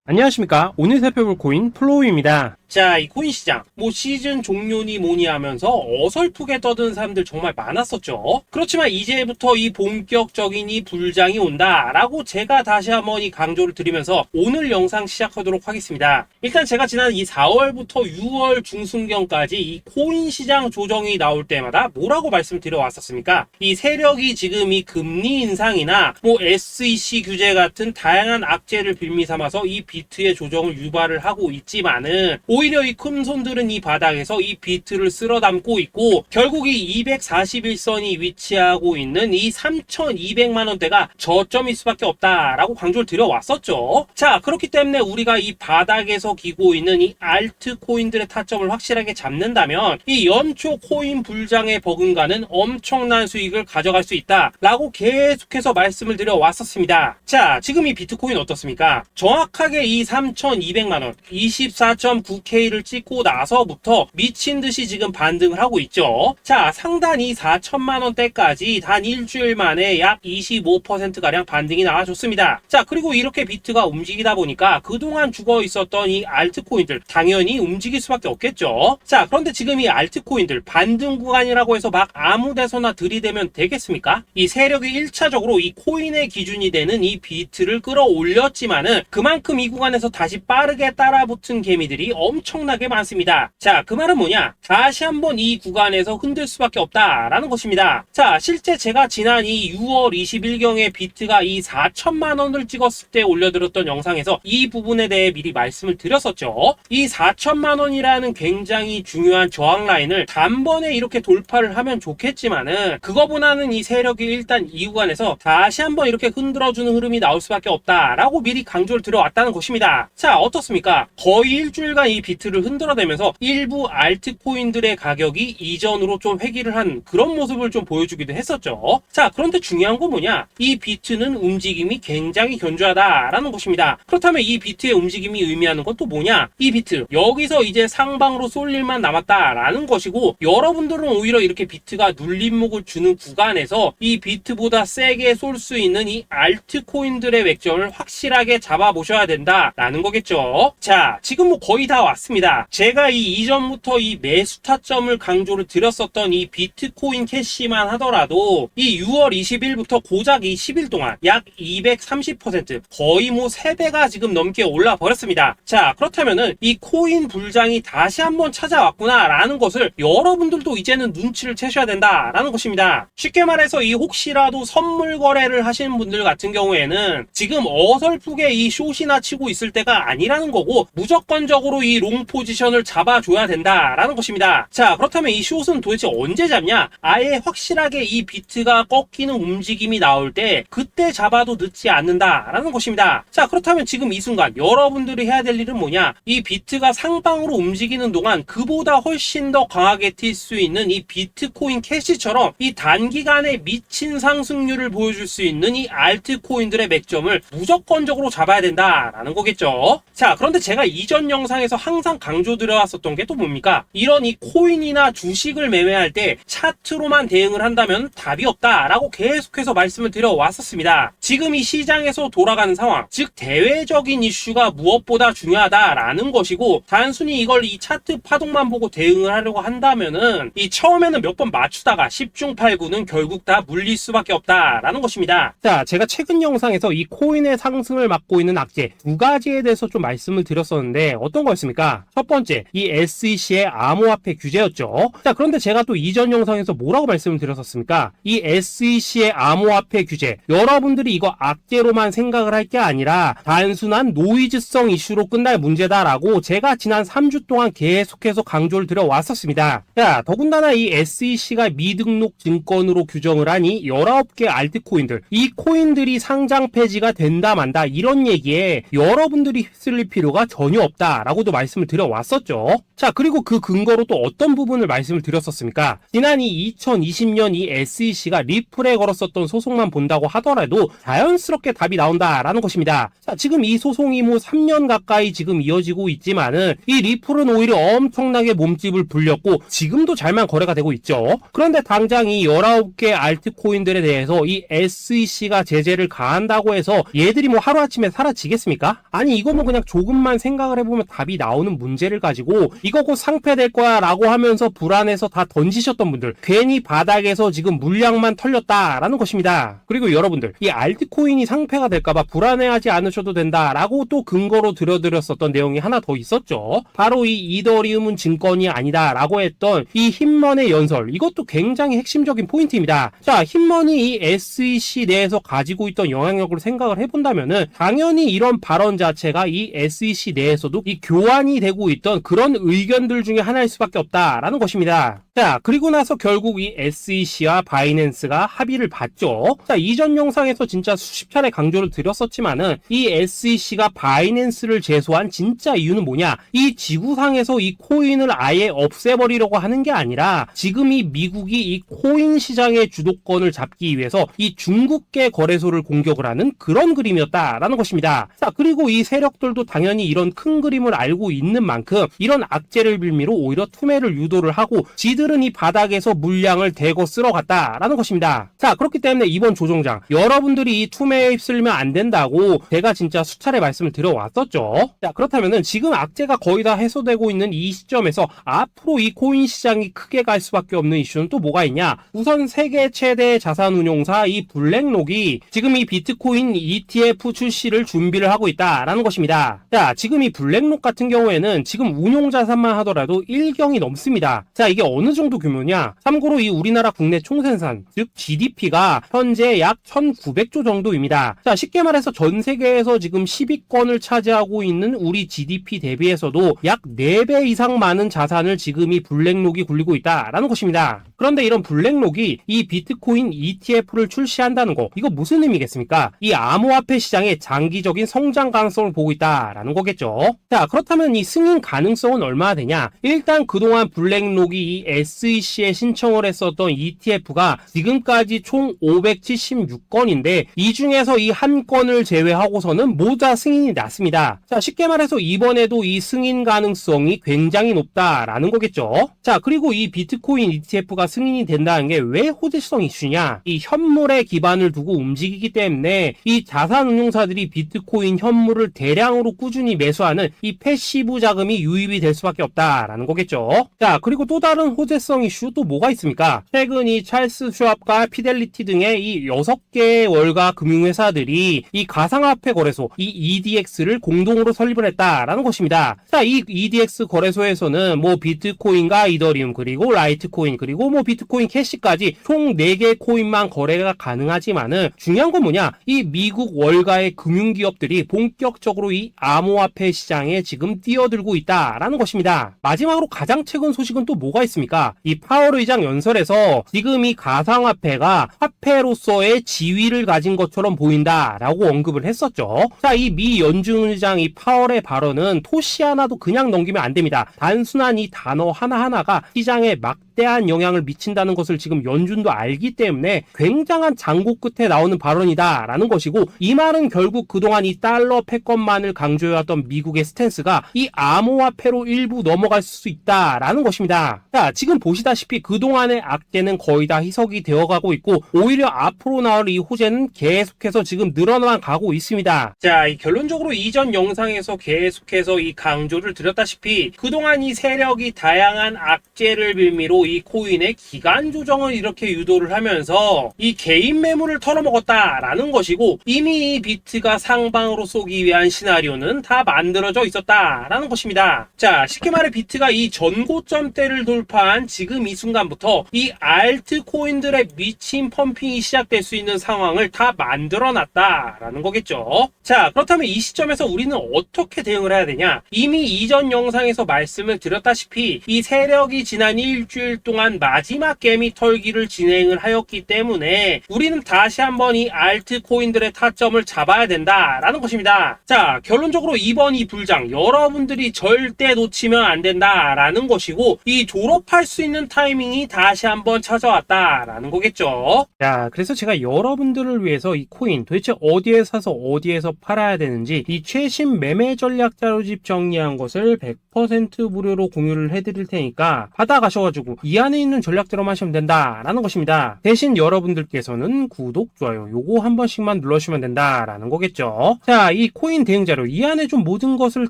안녕하십니까. 오늘 살펴볼 코인 플로우입니다. 자, 이 코인 시장 시즌 종료니 뭐니 하면서 어설프게 떠드는 사람들 정말 많았었죠. 그렇지만 이제부터 이 본격적인 이 불장이 온다라고 제가 다시 한번 이 강조를 드리면서 오늘 영상 시작하도록 하겠습니다. 일단 제가 지난 이 4월부터 6월 중순경까지 이 코인 시장 조정이 나올 때마다 뭐라고 말씀드려 왔었습니까? 이 세력이 지금 이 금리 인상이나 SEC 규제 같은 다양한 악재를 빌미 삼아서 이 비트의 조정을 유발을 하고 있지만은 오히려 이 큰손들은 이 바닥에서 이 비트를 쓸어 담고 있고 결국 이 241선이 위치하고 있는 이 3,200만원대가 저점일 수밖에 없다라고 강조를 드려왔었죠. 자, 그렇기 때문에 우리가 이 바닥에서 기고 있는 이 알트코인들의 타점을 확실하게 잡는다면 이 연초 코인 불장에 버금가는 엄청난 수익을 가져갈 수 있다라고 계속해서 말씀을 드려왔었습니다. 자, 지금 이 비트코인 어떻습니까? 정확하게 이 3,200만원 24.9K를 찍고 나서부터 미친듯이 지금 반등을 하고 있죠. 자, 상단이 4천만원대까지 단 일주일 만에 약 25%가량 반등이 나와줬습니다. 자, 그리고 이렇게 비트가 움직이다 보니까 그동안 죽어 있었던 이 알트코인들 당연히 움직일 수밖에 없겠죠. 자, 그런데 지금 이 알트코인들 반등 구간이라고 해서 막 아무 데서나 들이대면 되겠습니까? 이 세력이 1차적으로 이 코인의 기준이 되는 이 비트를 끌어올렸지만은 그만큼 이 구간에서 다시 빠르게 따라붙은 개미들이 엄청나게 많습니다. 자, 그 말은 뭐냐? 다시 한번 이 구간에서 흔들 수밖에 없다라는 것입니다. 자, 실제 제가 지난 이 6월 20일경에 비트가 이 4천만원을 찍었을 때 올려드렸던 영상에서 이 부분에 대해 미리 말씀을 드렸었죠. 이 4천만원이라는 굉장히 중요한 저항 라인을 단번에 이렇게 돌파를 하면 좋겠지만은 그거보다는 이 세력이 일단 이 구간에서 다시 한번 이렇게 흔들어주는 흐름이 나올 수밖에 없다라고 미리 강조를 드려왔다는 것입니다. 자, 어떻습니까? 거의 일주일간 이 비트를 흔들어대면서 일부 알트코인들의 가격이 이전으로 좀 회귀를 한 그런 모습을 좀 보여주기도 했었죠. 자, 그런데 중요한 건 뭐냐? 이 비트는 움직임이 굉장히 견조하다라는 것입니다. 그렇다면 이 비트의 움직임이 의미하는 건 또 뭐냐? 이 비트 여기서 이제 상방으로 쏠 일만 남았다라는 것이고 여러분들은 오히려 이렇게 비트가 눌림목을 주는 구간에서 이 비트보다 세게 쏠 수 있는 이 알트코인들의 맥점을 확실하게 잡아보셔야 된다라는 거겠죠. 자, 지금 거의 다 왔습니다. 제가 이 이전부터 이 매수 타점을 강조를 드렸었던 이 비트코인 캐시만 하더라도 이 6월 20일부터 고작 이 10일 동안 약 230% 거의 3배가 지금 넘게 올라 버렸습니다. 자, 그렇다면은 이 코인 불장이 다시 한번 찾아왔구나 라는 것을 여러분들도 이제는 눈치를 채셔야 된다라는 것입니다. 쉽게 말해서 이 혹시라도 선물 거래를 하시는 분들 같은 경우에는 지금 어설프게 이 숏이나 치고 있을 때가 아니라는 거고 무조건적으로 이 롱 포지션을 잡아줘야 된다라는 것입니다. 자, 그렇다면 이 숏은 도대체 언제 잡냐? 아예 확실하게 이 비트가 꺾이는 움직임이 나올 때 그때 잡아도 늦지 않는다라는 것입니다. 자, 그렇다면 지금 이 순간 여러분들이 해야 될 일은 뭐냐? 이 비트가 상방으로 움직이는 동안 그보다 훨씬 더 강하게 튈 수 있는 이 비트코인 캐시처럼 이 단기간에 미친 상승률을 보여줄 수 있는 이 알트코인들의 맥점을 무조건적으로 잡아야 된다라는 거겠죠. 자, 그런데 제가 이전 영상에서 항상 강조드려왔었던 게 또 뭡니까? 이런 이 코인이나 주식을 매매할 때 차트로만 대응을 한다면 답이 없다라고 계속해서 말씀을 드려왔었습니다. 지금 이 시장에서 돌아가는 상황, 즉 대외적인 이슈가 무엇보다 중요하다라는 것이고 단순히 이걸 이 차트 파동만 보고 대응을 하려고 한다면은 이 처음에는 몇 번 맞추다가 10중 8구는 결국 다 물릴 수밖에 없다라는 것입니다. 자, 제가 최근 영상에서 이 코인의 상승을 막고 있는 악재 두 가지에 대해서 좀 말씀을 드렸었는데 어떤 거였습니까? 첫 번째, 이 SEC의 암호화폐 규제였죠. 자, 그런데 제가 또 이전 영상에서 뭐라고 말씀을 드렸었습니까? 이 SEC의 암호화폐 규제, 여러분들이 이거 악재로만 생각을 할 게 아니라 단순한 노이즈성 이슈로 끝날 문제다라고 제가 지난 3주 동안 계속해서 강조를 드려왔었습니다. 자, 더군다나 이 SEC가 미등록 증권으로 규정을 하니 19개 알트코인들, 이 코인들이 상장 폐지가 된다 만다 이런 얘기에 여러분들이 휩쓸릴 필요가 전혀 없다라고도 말씀을 말씀을 드려왔었죠. 자, 그리고 그 근거로 또 어떤 부분을 말씀을 드렸었습니까? 지난 이 2020년 이 SEC가 리플에 걸었었던 소송만 본다고 하더라도 자연스럽게 답이 나온다라는 것입니다. 자, 지금 이 소송이 뭐 3년 가까이 지금 이어지고 있지만은 이 리플은 오히려 엄청나게 몸집을 불렸고 지금도 잘만 거래가 되고 있죠. 그런데 당장 이 19개 알트코인들에 대해서 이 SEC가 제재를 가한다고 해서 얘들이 뭐 하루아침에 사라지겠습니까? 아니, 이거 뭐 그냥 조금만 생각을 해보면 답이 나오는 문제를 가지고 이거 곧 상폐될 거야 라고 하면서 불안해서 다 던지셨던 분들, 괜히 바닥에서 지금 물량만 털렸다라는 것입니다. 그리고 여러분들, 이 알트코인이 상폐가 될까봐 불안해하지 않으셔도 된다라고 또 근거로 들어드렸었던 내용이 하나 더 있었죠. 바로 이 이더리움은 증권이 아니다 라고 했던 이 힙먼의 연설, 이것도 굉장히 핵심적인 포인트입니다. 자, 힙먼이 이 SEC 내에서 가지고 있던 영향력을 생각을 해본다면은 당연히 이런 발언 자체가 이 SEC 내에서도 이 교환이 되고 있던 그런 의견들 중에 하나일 수밖에 없다라는 것입니다. 자, 그리고 나서 결국 이 SEC와 바이낸스가 합의를 봤죠. 자, 이전 영상에서 진짜 수십 차례 강조를 드렸었지만은 이 SEC가 바이낸스를 제소한 진짜 이유는 뭐냐? 이 지구상에서 이 코인을 아예 없애버리려고 하는 게 아니라 지금 이 미국이 이 코인 시장의 주도권을 잡기 위해서 이 중국계 거래소를 공격을 하는 그런 그림이었다라는 것입니다. 자, 그리고 이 세력들도 당연히 이런 큰 그림을 알고 있는 만큼 이런 악재를 빌미로 오히려 투매를 유도를 하고 지들은 이 바닥에서 물량을 대거 쓸어갔다라는 것입니다. 자, 그렇기 때문에 이번 조정장 여러분들이 이 투매에 휩쓸리면 안 된다고 제가 진짜 수차례 말씀을 드려왔었죠. 자, 그렇다면은 지금 악재가 거의 다 해소되고 있는 이 시점에서 앞으로 이 코인 시장이 크게 갈 수밖에 없는 이슈는 또 뭐가 있냐? 우선 세계 최대 자산운용사 이 블랙록이 지금 이 비트코인 ETF 출시를 준비를 하고 있다라는 것입니다. 자, 지금 이 블랙록 같은 경우에는 지금 운용 자산만 하더라도 1경이 넘습니다. 자, 이게 어느 정도 규모냐? 참고로 이 우리나라 국내 총생산, 즉 GDP가 현재 약 1900조 정도입니다. 자, 쉽게 말해서 전 세계에서 지금 10위권을 차지하고 있는 우리 GDP 대비해서도 약 4배 이상 많은 자산을 지금 이 블랙록이 굴리고 있다라는 것입니다. 그런데 이런 블랙록이 이 비트코인 ETF를 출시한다는 거, 이거 무슨 의미겠습니까? 이 암호화폐 시장의 장기적인 성장 가능성을 보고 있다라는 거겠죠. 자, 그렇다면 이 승인 가능성은 얼마나 되냐? 일단 그동안 블랙록이 이 SEC에 신청을 했었던 ETF가 지금까지 총 576건인데 이 중에서 이 한 건을 제외하고서는 모두 다 승인이 났습니다. 자, 쉽게 말해서 이번에도 이 승인 가능성이 굉장히 높다라는 거겠죠. 자, 그리고 이 비트코인 ETF가 승인이 된다는 게 왜 호재성 이슈냐? 이 현물에 기반을 두고 움직이기 때문에 이 자산운용사들이 비트코인 현물을 대량으로 꾸준히 매수하는 이 패시브 자금이 유입이 될 수밖에 없다라는 거겠죠. 자, 그리고 또 다른 호재성 이슈 또 뭐가 있습니까? 최근 이 찰스 슈왑과 피델리티 등의 이 6개의 월가 금융회사들이 이 가상화폐 거래소 이 EDX를 공동으로 설립을 했다라는 것입니다. 자, 이 EDX 거래소에서는 뭐 비트코인과 이더리움 그리고 라이트코인 그리고 뭐 비트코인 캐시까지 총 4개 코인만 거래가 가능하지만은 중요한 건 뭐냐? 이 미국 월가의 금융기업들이 본격적으로 이 암호화폐 시장에 지금 뛰어들고 있다라는 것입니다. 마지막으로 가장 최근 소식은 또 뭐가 있습니까? 이 파월 의장 연설에서 지금 이 가상화폐가 화폐로서의 지위를 가진 것처럼 보인다라고 언급을 했었죠. 자, 이 미 연준 의장 이 파월의 발언은 토시 하나도 그냥 넘기면 안 됩니다. 단순한 이 단어 하나하나가 시장에 막대한 영향을 미친다는 것을 지금 연준도 알기 때문에 굉장한 장고 끝에 나오는 발언이다라는 것이고, 이 말은 결국 그동안 이 달러 패권만을 강조해왔던 미국의 스탠스가 이 암호화폐로 일부 넘어갈 수 있다라는 것입니다. 자, 지금 보시다시피 그동안의 악재는 거의 다 희석이 되어가고 있고 오히려 앞으로 나올 이 호재는 계속해서 지금 늘어나만 가고 있습니다. 자, 이 결론적으로 이전 영상에서 계속해서 이 강조를 드렸다시피 그동안 이 세력이 다양한 악재를 빌미로 이 코인의 기간 조정을 이렇게 유도를 하면서 이 개인 매물을 털어먹었다라는 것이고, 이미 이 비트가 상방으로 쏘기 위한 시나리오는 다 만들어져 있었다라는 것입니다. 자, 쉽게 말해 비트가 이 전고점대를 돌파한 지금 이 순간부터 이 알트코인들의 미친 펌핑이 시작될 수 있는 상황을 다 만들어 놨다라는 거겠죠. 자, 그렇다면 이 시점에서 우리는 어떻게 대응을 해야 되냐? 이미 이전 영상에서 말씀을 드렸다시피 이 세력이 지난 일주일 동안 마지막 개미 털기를 진행을 하였기 때문에 우리는 다시 한번 이 알트코인들의 타점을 잡아야 된다라는 것입니다. 자, 결론적으로 이번 이 불장 여러분들이 절대 놓치면 안 된다라는 것이고, 이 졸업할 수 있는 타이밍이 다시 한번 찾아왔다라는 거겠죠. 자, 그래서 제가 여러분들을 위해서 이 코인 도대체 어디에 사서 어디에서 팔아야 되는지 이 최신 매매 전략 자료집 정리한 것을 100% 무료로 공유를 해드릴 테니까 받아가셔가지고 이 안에 있는 전략대로만 하시면 된다라는 것입니다. 대신 여러분들께서는 구독, 좋아요 요거 한 번씩만 눌러주시면 된다라는 거겠죠. 자, 이 코인 대응 자료 이 안에 좀 모든 것을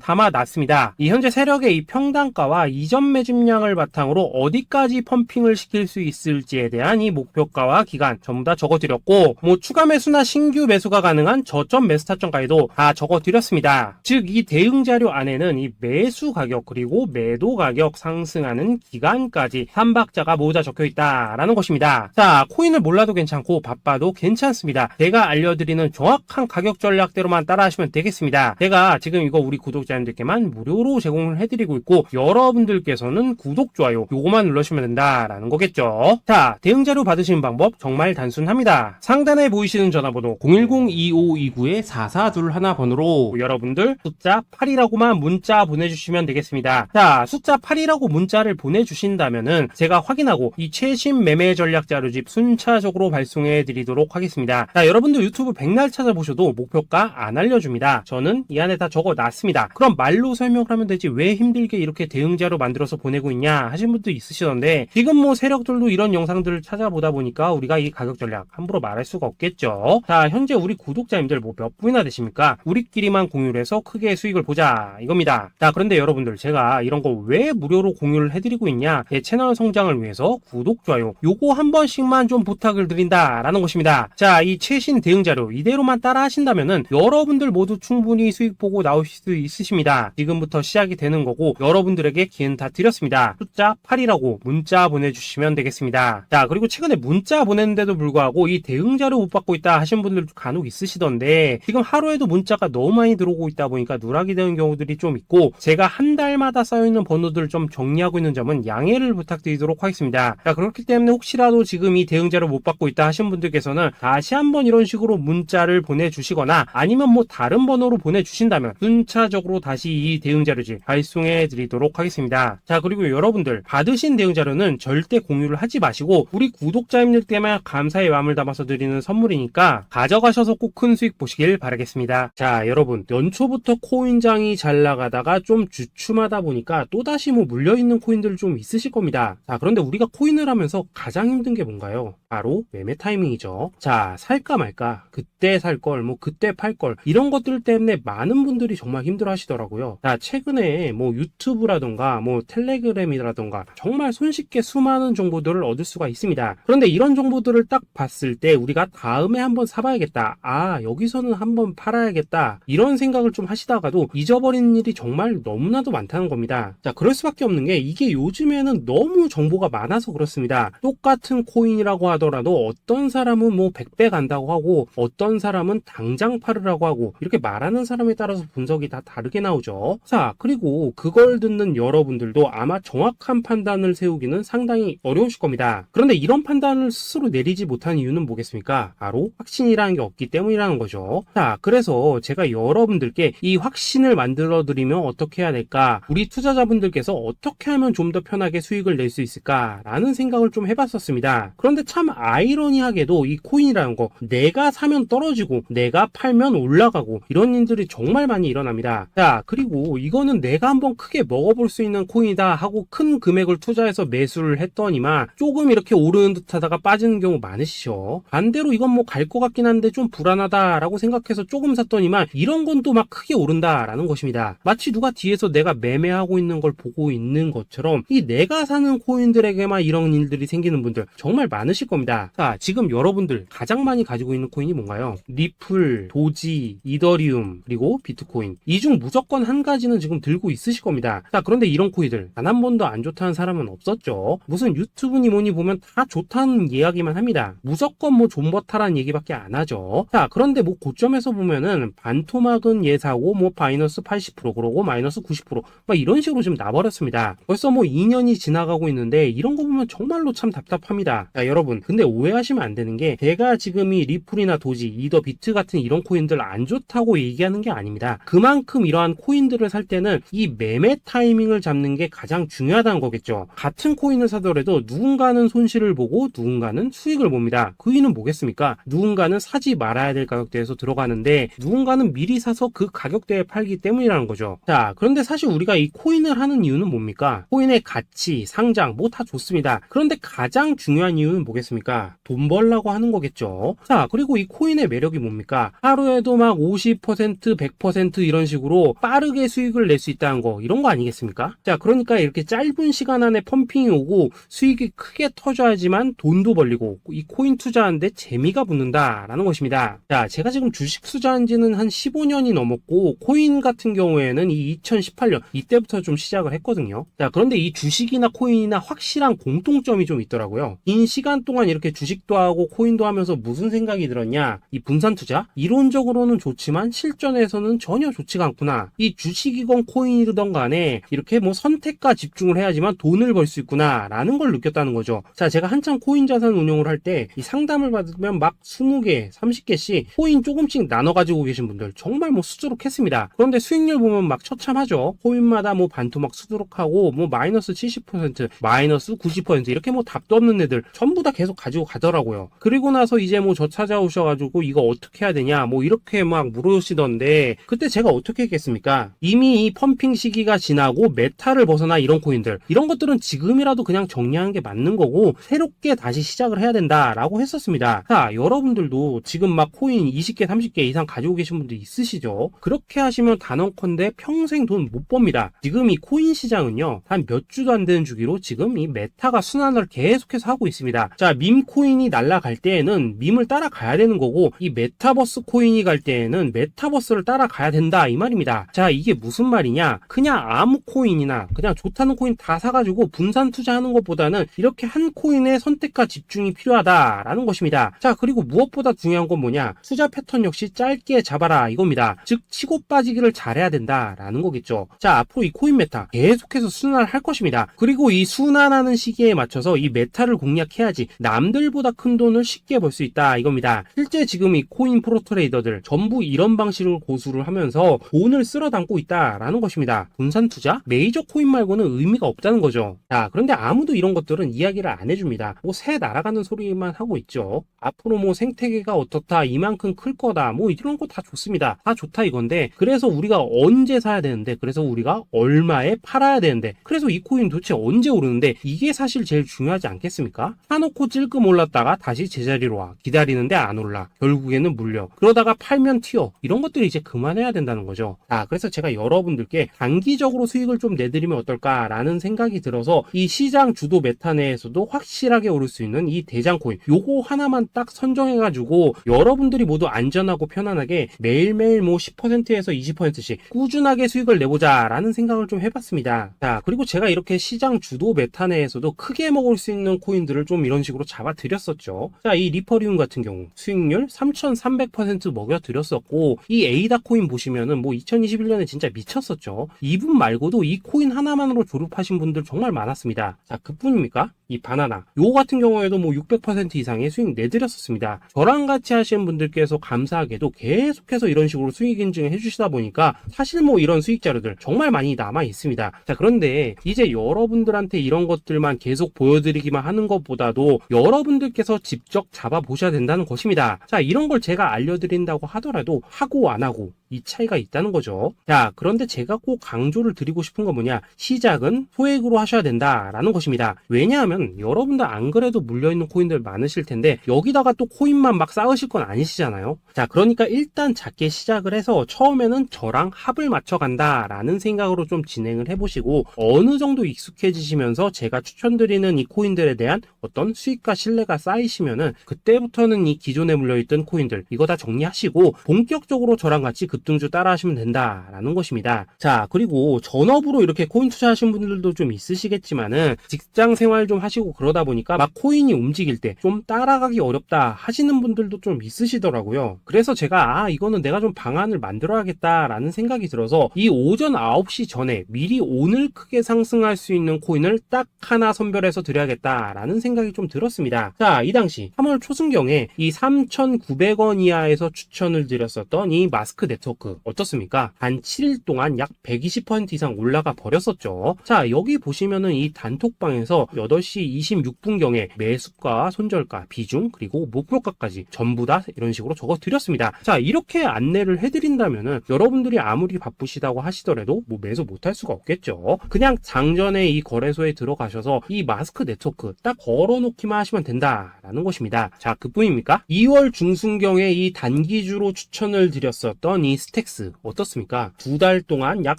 담아놨습니다. 이 현재 세력의 이 평단가와 이전 매집량을 바탕으로 어디까지 펌핑을 시킬 수 있을지에 대한 이 목표가와 기간 전부 다 적어드렸고, 뭐 추가 매수나 신규 매수가 가능한 저점 매수 타점까지도 다 적어드렸습니다. 즉 이 대응 자료 안에는 이 매수 가격 그리고 매도 가격 상승하는 기간까지 3박자가 모두 다 적혀있다라는 것입니다. 자, 코인을 몰라도 괜찮고 바빠도 괜찮습니다. 제가 알려드리는 정확한 가격 전략대로만 따라하시면 되겠습니다. 제가 지금 이거 우리 구독자님들께만 무료로 제공을 해드리고 있고, 여러분들께서는 구독, 좋아요 요거만 눌러주시면 된다라는 거겠죠. 자, 대응 자료 받으시는 방법 정말 단순합니다. 상단에 보이시는 전화번호 010-2529-4421 번호로 여러분들 숫자 8이라고만 문자 보내주시면 되겠습니다. 자, 숫자 8이라고 문자를 보내주신다면은 제가 확인하고 이 최신 매매 전략 자료집 순차적으로 발송해 드리도록 하겠습니다. 자, 여러분들 유튜브 백날 찾아보셔도 목표가 안 알려줍니다. 저는 이 안에 다 적어놨습니다. 그럼 말로 설명을 하면 되지 왜 힘들게 이렇게 대응 자료 만들어서 보내고 있냐 하신 분도 있으시던데, 지금 뭐 세력들도 이런 영상들을 찾아보다 보니까 우리가 이 가격 전략 함부로 말할 수가 없겠죠. 자, 현재 우리 구독자님들 뭐 몇 분이나 되십니까? 우리끼리만 공유를 해서 크게 수익을 보자 이겁니다. 자, 그런데 여러분들 제가 이런 거 왜 무료로 공유를 해드리고 있냐? 제 채널 성장을 위해서 구독, 좋아요 요거 한 번씩만 좀 부탁을 드린다라는 것입니다. 자, 이 최신 대응 자료 이대로만 따라 하신다면은 여러분들 모두 충분히 수익 보고 나오실 수 있으십니다. 지금부터 시작이 되는 거고 여러분들에게 기회는 다 드렸습니다. 숫자 8이라고 문자 보내주시면 되겠습니다. 자, 그리고 최근에 문자 보냈는데도 불구하고 이 대응 자료 못 받고 있다 하신 분들 간혹 있으시던데, 지금 하루에도 문자가 너무 많이 들어오고 있다 보니까 누락이 되는 경우들이 좀 있고, 제가 한 달마다 쌓여있는 번호들을 좀 정리하고 있는 점은 양해를 부탁드리도록 하겠습니다. 자, 그렇기 때문에 혹시라도 지금 이 대응 자료 못 받고 있다 하신 분들께서는 다시 한번 이런 식으로 문자를 보내주시거나 아니면 뭐 다른 번호로 보내주신다면 순차적으로 다시 이 대응 자료지 발송해 드리도록 하겠습니다. 자, 그리고 여러분들 받으신 대응 자료는 절대 공유를 하지 마시고 우리 구독자님들께만 감사의 마음을 담아서 드리는 선물이니까 가져가셔서 꼭 큰 수익 보시길 바라겠습니다. 자, 여러분 연초부터 코인장이 잘 나가다가 좀 주춤하다 보니까 또다시 뭐 물려있는 코인들 좀 있으실 겁니다. 자, 그런데 우리가 코인을 하면서 가장 힘든 게 뭔가요? 바로 매매 타이밍이죠. 자, 살까 말까, 그때 살 걸, 뭐 그때 팔 걸, 이런 것들 때문에 많은 분들이 정말 힘들어 하시더라고요. 자, 최근에 뭐 유튜브라던가 뭐 텔레그램이라던가 정말 손쉽게 수많은 정보들을 얻을 수가 있습니다. 그런데 이런 정보들을 딱 봤을 때 우리가 다음에 한번 사봐야겠다, 아 여기서는 한번 팔아야겠다, 이런 생각을 좀 하시다가도 잊어버리는 일이 정말 너무나도 많다는 겁니다. 자, 그럴 수밖에 없는 게 이게 요즘에는 너무 정보가 많아서 그렇습니다. 똑같은 코인이라고 하더라도 어떤 사람은 뭐 100배 간다고 하고 어떤 사람은 당장 팔으라고 하고, 이렇게 말하는 사람에 따라서 분석이 다 다르게 나오죠. 자, 그리고 그걸 듣는 여러분들도 아마 정확한 판단을 세우기는 상당히 어려우실 겁니다. 그런데 이런 판단을 스스로 내리지 못한 이유는 뭐겠습니까? 바로 확신이라는 게 없기 때문이라는 거죠. 자, 그래서 제가 여러분들께 이 확신을 만들어 드리면 어떻게 해야 될까, 우리 투자자분들께서 어떻게 하면 좀 더 편하게 수익을 낼 수 있을까 라는 생각을 좀 해봤었습니다. 그런데 참 아이러니하게도 이 코인이라는 거 내가 사면 떨어지고 내가 팔면 올라가고 이런 일들이 정말 많이 일어납니다. 자, 그리고 이거는 내가 한번 크게 먹어볼 수 있는 코인이다 하고 큰 금액을 투자해서 매수를 했더니만 조금 이렇게 오르는 듯 하다가 빠지는 경우 많으시죠. 반대로 이건 뭐 갈 것 같긴 한데 좀 불안하다 라고 생각해서 조금 샀더니만 이런 건 또 막 크게 오른다 라는 것입니다. 마치 누가 뒤에서 내가 매매하고 있는 걸 보고 있는 것처럼 이 내가 사는 코인들에게만 이런 일들이 생기는 분들 정말 많으실 겁니다. 자, 지금 여러분들 가장 많이 가지고 있는 코인이 뭔가요? 리플, 도지, 이더리움, 그리고 비트코인. 이 중 무조건 한 가지는 지금 들고 있으실 겁니다. 자, 그런데 이런 코인들 단 한 번도 안 좋다는 사람은 없었죠. 무슨 유튜브니 뭐니 보면 다 좋다는 이야기만 합니다. 무조건 뭐 존버타라는 얘기밖에 안 하죠. 자, 그런데 뭐 고점에서 보면은 반토막은 예사고 뭐 마이너스 80% 그러고 마이너스 90% 막 이런 식으로 지금 나버렸습니다. 벌써 뭐 2년이 지나가고 있는데 이런 거 보면 정말로 참 답답합니다. 자, 여러분 근데 오해하시면 안 되는 게 제가 지금 이 리플이나 도지, 이더 비트 같은 이런 코인들 안 좋다고 얘기하는 게 아닙니다. 그만큼 이러한 코인들을 살 때는 이 매매 타이밍을 잡는 게 가장 중요하다는 거겠죠. 같은 코인을 사더라도 누군가는 손실을 보고 누군가는 수익을 봅니다. 그 이유는 뭐겠습니까? 누군가는 사지 말아야 될 가격대에서 들어가는데 누군가는 미리 사서 그 가격대에 팔기 때문이라는 거죠. 자, 그런데 사실 우리가 이 코인을 하는 이유는 뭡니까? 코인의 가치, 상장 뭐 다 좋습니다. 그런데 가장 중요한 이유는 뭐겠습니까? 돈 벌라고 하는 거겠죠. 자, 그리고 이 코인의 매력이 뭡니까? 하루에도 막 50%, 100% 이런 식으로 빠르게 수익을 낼 수 있다는 거, 이런 거 아니겠습니까? 자, 그러니까 이렇게 짧은 시간 안에 펌핑이 오고 수익이 크게 터져야지만 돈도 벌리고 이 코인 투자하는데 재미가 붙는다라는 것입니다. 자, 제가 지금 주식 투자한 지는 한 15년이 넘었고 코인 같은 경우에는 이 2018년 이때부터 좀 시작을 했거든요. 자, 그런데 이 주식이나 코인이나 확실한 공통점이 좀 있더라고요. 긴 시간 동안 이렇게 주식도 하고 코인도 하면서 무슨 생각이 들었냐? 이 분산 투자? 이론적으로는 좋지만 실전에서는 전혀 좋지가 않구나. 이 주식이건 코인이든 간에 이렇게 뭐 선택과 집중을 해야지만 돈을 벌 수 있구나 라는 걸 느꼈다는 거죠. 자, 제가 한참 코인 자산 운용을 할 때 이 상담을 받으면 막 20개, 30개씩 코인 조금씩 나눠 가지고 계신 분들 정말 뭐 수두룩했습니다. 그런데 수익률 보면 막 처참하죠. 코인마다 뭐 반토막 수두룩하고 뭐 마이너스 70%, 마이너스 90% 이렇게 뭐 답도 없는 애들 전부 다 계속 가지고 가더라고요. 그리고 나서 이제 뭐 저 찾아오셔가지고 이거 어떻게 해야 되냐 뭐 이렇게 막 물으시던데 그때 제가 어떻게 했겠습니까? 이미 이 펌핑 시기가 지나고 메타를 벗어나 이런 코인들 이런 것들은 지금이라도 그냥 정리하는 게 맞는 거고 새롭게 다시 시작을 해야 된다라고 했었습니다. 자, 여러분들도 지금 막 코인 20개, 30개 이상 가지고 계신 분들 있으시죠? 그렇게 하시면 단언컨대 평생 돈 못 법니다. 지금 이 코인 시장은요 한 몇 주도 안 되는 주기로 지금 이 메타가 순환을 계속해서 하고 있습니다. 자, 밈 코인이 날아갈 때에는 밈을 따라가야 되는 거고 이 메타버스 코인이 갈 때에는 메타버스를 따라가야 된다 이 말입니다. 자, 이게 무슨 말이냐? 그냥 아무 코인이나 그냥 좋다는 코인 다 사가지고 분산 투자하는 것보다는 이렇게 한 코인에 선택과 집중이 필요하다라는 것입니다. 자, 그리고 무엇보다 중요한 건 뭐냐? 투자 패턴 역시 짧게 잡아라 이겁니다. 즉 치고 빠지기를 잘해야 된다라는 거겠죠. 자, 앞으로 이 코인 메타 계속해서 순환을 할 것입니다. 그리고 이 순환하는 시기에 맞춰서 이 메타를 공략해야지 남들보다 큰 돈을 쉽게 벌 수 있다 이겁니다. 실제 지금 이 코인 프로 트레이더들 전부 이런 방식을 고수를 하면서 돈을 쓸어 담고 있다라는 것입니다. 분산 투자? 메이저 코인 말고는 의미가 없다는 거죠. 자, 그런데 아무도 이런 것들은 이야기를 안 해줍니다. 뭐 새 날아가는 소리만 하고 있죠. 앞으로 뭐 생태계가 어떻다, 이만큼 클 거다, 뭐 이런 거 다 좋습니다. 다 좋다 이건데 그래서 우리가 언제 사야 되는데 그래서 우리가 얼마에 팔아야 되는데 그래서 이 코인 도대체 언제 오르는데 이게 사실 제일 중요하지 않겠습니까? 사놓고 찔끔 올랐다가 다시 제자리로 와 기다리는데 안 올라 결국에는 물려 그러다가 팔면 튀어 이런 것들이 이제 그만해야 된다는 거죠. 자, 그래서 제가 여러분들께 단기적으로 수익을 좀 내드리면 어떨까라는 생각이 들어서 이 시장 주도 메타 내에서도 확실하게 오를 수 있는 이 대장 코인 요거 하나만 딱 선정해가지고 여러분들이 모두 안전하고 편안하게 매일매일 뭐 10%에서 20%씩 꾸준하게 수익을 내보자 라는 생각을 좀 해봤습니다. 자, 그리고 제가 이렇게 시장 주도 메타 내에서도 크게 먹을 수 있는 코인들을 좀 이런 식으로 잡아드렸었죠. 자, 이 리퍼리움 같은 경우 수익률 3300% 먹여드렸었고 이 에이다 코인 보시면은 뭐 2021년에 진짜 미쳤었죠. 이분 말고도 이 코인 하나만으로 졸업하신 분들 정말 많았습니다. 자, 그뿐입니까? 이 바나나 요거 같은 경우에도 뭐 600% 이상의 수익 내드렸었습니다. 저랑 같이 하시는 분들께서 감사하게도 계속해서 이런 식으로 수익 인증을 해주시다 보니까 사실 뭐 이런 수익 자료들 정말 많이 남아 있습니다. 자, 그런데 이제 여러분들한테 이런 것들만 계속 보여드리기만 하는 것보다도 여러분들께서 직접 잡아보셔야 된다는 것입니다. 자, 이런 걸 제가 알려드린다고 하더라도 하고 안 하고 이 차이가 있다는 거죠. 자, 그런데 제가 꼭 강조를 드리고 싶은 건 뭐냐? 시작은 소액으로 하셔야 된다라는 것입니다. 왜냐하면 여러분들 안 그래도 물려있는 코인들 많으실 텐데 여기다가 또 코인만 막 쌓으실 건 아니시잖아요. 자, 그러니까 일단 작게 시작을 해서 처음에는 저랑 합을 맞춰간다라는 생각으로 좀 진행을 해보시고 어느 정도 익숙해지시면서 제가 추천드리는 이 코인들에 대한 어떤 수익과 신뢰가 쌓이시면은 그때부터는 이 기존에 물려있던 코인들 이거 다 정리하시고 본격적으로 저랑 같이 그 급등주 따라 하시면 된다라는 것입니다. 자, 그리고 전업으로 이렇게 코인 투자하시는 분들도 좀 있으시겠지만은 직장 생활 좀 하시고 그러다 보니까 막 코인이 움직일 때 좀 따라가기 어렵다 하시는 분들도 좀 있으시더라고요. 그래서 제가 이거는 내가 좀 방안을 만들어야겠다라는 생각이 들어서 이 오전 9시 전에 미리 오늘 크게 상승할 수 있는 코인을 딱 하나 선별해서 드려야겠다라는 생각이 좀 들었습니다. 자, 이 당시 3월 초순경에 이 3,900원 이하에서 추천을 드렸었던 이 마스크 네트워크 어떻습니까? 한 7일 동안 약 120% 이상 올라가 버렸었죠. 자, 여기 보시면은 이 단톡방에서 8시 26분경에 매수가, 손절가, 비중, 그리고 목표가까지 전부 다 이런 식으로 적어 드렸습니다. 자, 이렇게 안내를 해드린다면은 여러분들이 아무리 바쁘시다고 하시더라도 뭐 매수 못할 수가 없겠죠. 그냥 장전에 이 거래소에 들어가셔서 이 마스크 네트워크 딱 걸어놓기만 하시면 된다라는 것입니다. 자, 그뿐입니까? 2월 중순경에 이 단기주로 추천을 드렸었던 이 스택스 어떻습니까? 2달 동안 약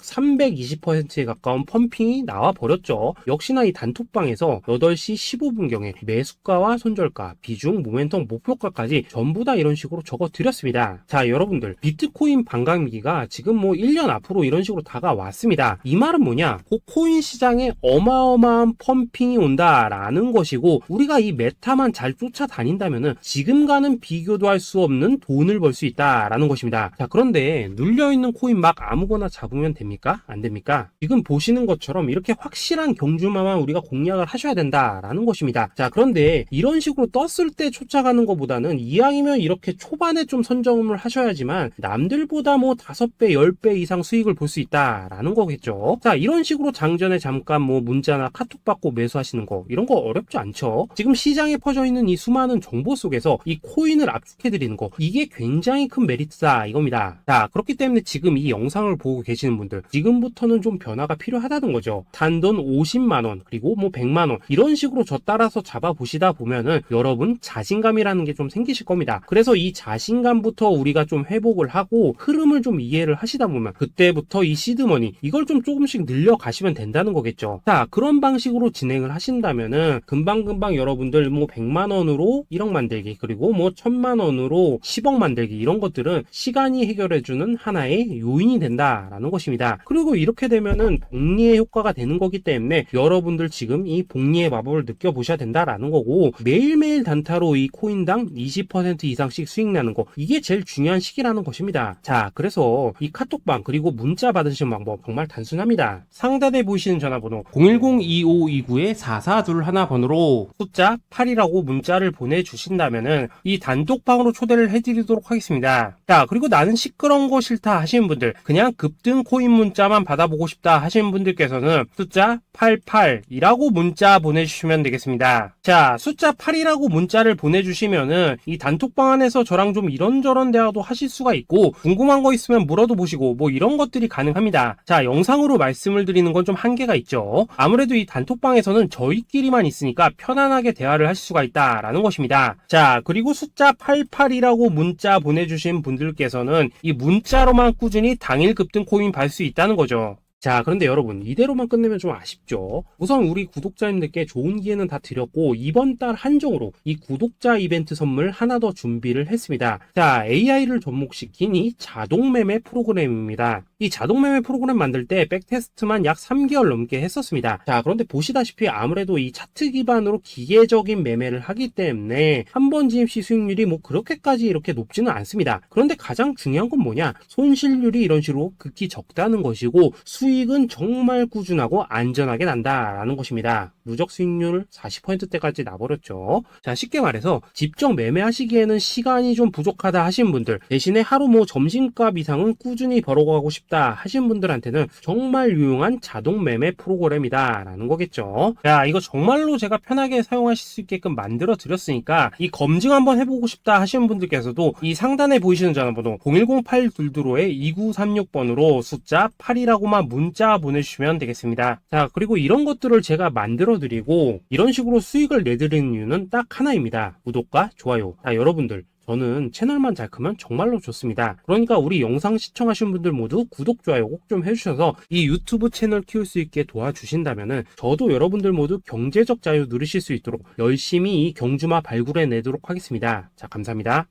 320%에 가까운 펌핑이 나와 버렸죠. 역시나 이 단톡방에서 8시 15분경에 매수가와 손절가, 비중, 모멘텀, 목표가까지 전부 다 이런 식으로 적어 드렸습니다. 자, 여러분들 비트코인 반감기가 지금 뭐 1년 앞으로 이런 식으로 다가왔습니다. 이 말은 뭐냐? 그 코인 시장에 어마어마한 펌핑이 온다라는 것이고 우리가 이 메타만 잘 쫓아다닌다면은 지금과는 비교도 할 수 없는 돈을 벌 수 있다라는 것입니다. 자, 그런데 눌려있는 코인 막 아무거나 잡으면 됩니까? 안 됩니까? 지금 보시는 것처럼 이렇게 확실한 경주마만 우리가 공략을 하셔야 된다라는 것입니다. 자, 그런데 이런 식으로 떴을 때 쫓아가는 것보다는 이왕이면 이렇게 초반에 좀 선점을 하셔야지만 남들보다 뭐 5배, 10배 이상 수익을 볼 수 있다라는 거겠죠. 자, 이런 식으로 장전에 잠깐 뭐 문자나 카톡 받고 매수하시는 거 이런 거 어렵지 않죠. 지금 시장에 퍼져 있는 이 수많은 정보 속에서 이 코인을 압축해드리는 거 이게 굉장히 큰 메리트다 이겁니다. 자, 그렇기 때문에 지금 이 영상을 보고 계시는 분들 지금부터는 좀 변화가 필요하다는 거죠. 단돈 50만원 그리고 뭐 100만원 이런 식으로 저 따라서 잡아보시다 보면은 여러분 자신감이라는 게 좀 생기실 겁니다. 그래서 이 자신감부터 우리가 좀 회복을 하고 흐름을 좀 이해를 하시다 보면 그때부터 이 시드머니 이걸 좀 조금씩 늘려가시면 된다는 거겠죠. 자, 그런 방식으로 진행을 하신다면은 금방금방 여러분들 뭐 100만원으로 1억 만들기 그리고 뭐 1000만원으로 10억 만들기 이런 것들은 시간이 해결해주는 하나의 요인이 된다라는 것입니다. 그리고 이렇게 되면은 복리의 효과가 되는 거기 때문에 여러분들 지금 이 복리의 마법을 느껴보셔야 된다라는 거고 매일매일 단타로 이 코인당 20% 이상씩 수익 나는 거 이게 제일 중요한 시기라는 것입니다. 자, 그래서 이 카톡방 그리고 문자 받으시는 방법 정말 단순합니다. 상단에 보이시는 전화번호 010-2529-4421 번호로 숫자 8이라고 문자를 보내주신다면은 이 단톡방으로 초대를 해드리도록 하겠습니다. 자, 그리고 나는 시끄러운 거 싫다 하시는 분들 그냥 급등 코인 문자만 받아보고 싶다 하시는 분들께서는 숫자 88이라고 문자 보내주시면 되겠습니다. 자, 숫자 8이라고 문자를 보내주시면은 이 단톡방 안에서 저랑 좀 이런저런 대화도 하실 수가 있고 궁금한 거 있으면 물어도 보시고 뭐 이런 것들이 가능합니다. 자, 영상으로 말씀을 드리는 건 좀 한계가 있죠. 아무래도 이 단톡방에서는 저희끼리만 있으니까 편안하게 대화를 하실 수가 있다라는 것입니다. 자, 그리고 숫자 88이라고 문자 보내주신 분들께서는 이 문자로만 꾸준히 당일 급등 코인 받을 수 있다는 거죠. 자, 그런데 여러분 이대로만 끝내면 좀 아쉽죠. 우선 우리 구독자님들께 좋은 기회는 다 드렸고 이번 달 한정으로 이 구독자 이벤트 선물 하나 더 준비를 했습니다. 자, AI를 접목시킨 이 자동매매 프로그램입니다. 이 자동매매 프로그램 만들 때 백테스트만 약 3개월 넘게 했었습니다. 자, 그런데 보시다시피 아무래도 이 차트 기반으로 기계적인 매매를 하기 때문에 한 번 진입 시 수익률이 뭐 그렇게까지 이렇게 높지는 않습니다. 그런데 가장 중요한 건 뭐냐? 손실률이 이런 식으로 극히 적다는 것이고 수익은 정말 꾸준하고 안전하게 난다라는 것입니다. 누적 수익률 40%대까지 나버렸죠. 자, 쉽게 말해서 직접 매매하시기에는 시간이 좀 부족하다 하신 분들 대신에 하루 뭐 점심값 이상은 꾸준히 벌어가고 싶다 하신 분들한테는 정말 유용한 자동 매매 프로그램이다 라는 거겠죠. 자, 이거 정말로 제가 편하게 사용하실 수 있게끔 만들어 드렸으니까 이 검증 한번 해보고 싶다 하시는 분들께서도 이 상단에 보이시는 전화번호 010-822-2936번으로 숫자 8이라고만 문자 보내주시면 되겠습니다. 자, 그리고 이런 것들을 제가 만들어 드리고 이런 식으로 수익을 내드리는 이유는 딱 하나입니다. 구독과 좋아요. 자, 여러분들 저는 채널만 잘 크면 정말로 좋습니다. 그러니까 우리 영상 시청하신 분들 모두 구독, 좋아요 꼭 좀 해주셔서 이 유튜브 채널 키울 수 있게 도와주신다면은 저도 여러분들 모두 경제적 자유 누리실 수 있도록 열심히 이 경주마 발굴해 내도록 하겠습니다. 자, 감사합니다.